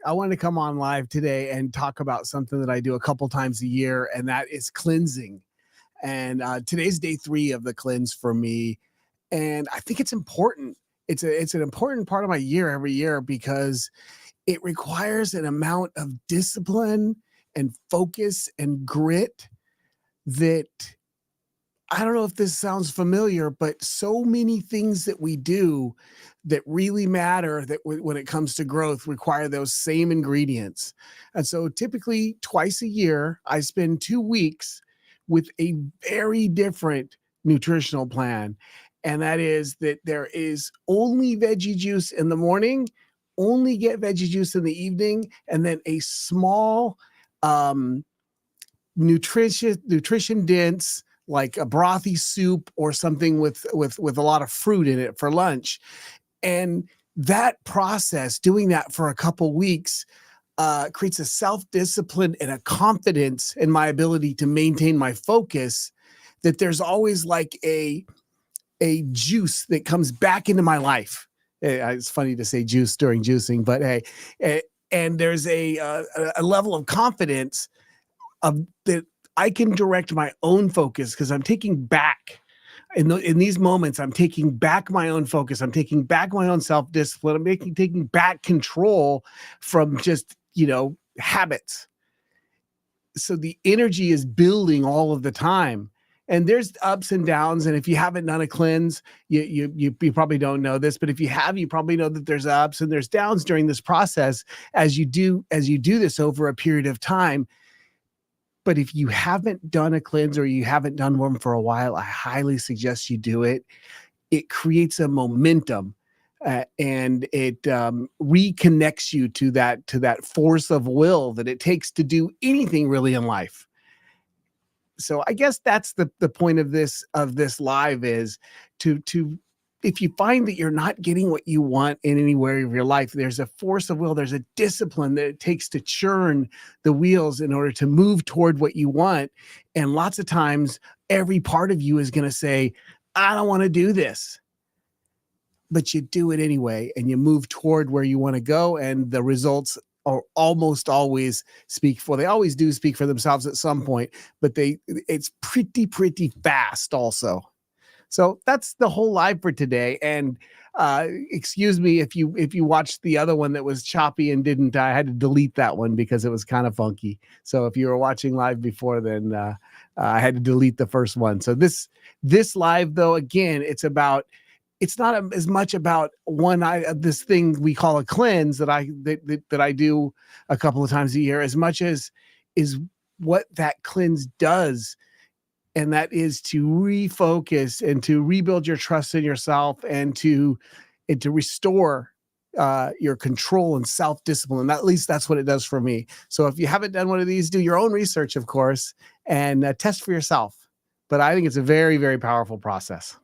I wanted to come on live today and talk about something that I do a couple times a year, and that is cleansing. And today's day 3 of the cleanse for me, and I think it's important. It's an important part of my year every year because it requires an amount of discipline and focus and grit that I don't know if this sounds familiar, but so many things that we do that really matter that when it comes to growth require those same ingredients. And so typically twice a year, I spend 2 weeks with a very different nutritional plan. And that is that there is only veggie juice in the morning, only get veggie juice in the evening, and then a small um, nutrition dense like a brothy soup or something with a lot of fruit in it for lunch. And that process, doing that for a couple weeks, creates a self-discipline and a confidence in my ability to maintain my focus, that there's always like a juice that comes back into my life. It's funny to say juice during juicing, but hey, and there's a level of confidence of that I can direct my own focus because I'm taking back in these moments. I'm taking back my own focus. I'm taking back my own self discipline. Taking back control from just habits. So the energy is building all of the time. And there's ups and downs. And if you haven't done a cleanse, you probably don't know this, but if you have, you probably know that there's ups and there's downs during this process as you do this over a period of time. But if you haven't done a cleanse or you haven't done one for a while, I highly suggest you do it. It creates a momentum, and it reconnects you to that force of will that it takes to do anything really in life. So I guess that's the point of this live, is to if you find that you're not getting what you want in any area of your life, there's a force of will, there's a discipline that it takes to churn the wheels in order to move toward what you want. And lots of times, every part of you is going to say, I don't want to do this. But you do it anyway, and you move toward where you want to go. And the results are almost always they always do speak for themselves at some point, but it's pretty fast also. So that's the whole live for today. And excuse me if you watched the other one that was choppy and didn't, I had to delete that one because it was kind of funky. So if you were watching live before, then I had to delete the first one. So this live, though, again, it's not as much about this thing we call a cleanse that I do a couple of times a year, as much as is what that cleanse does. And that is to refocus and to rebuild your trust in yourself, and to restore your control and self-discipline. At least that's what it does for me. So if you haven't done one of these, do your own research, of course, and test for yourself. But I think it's a very, very powerful process.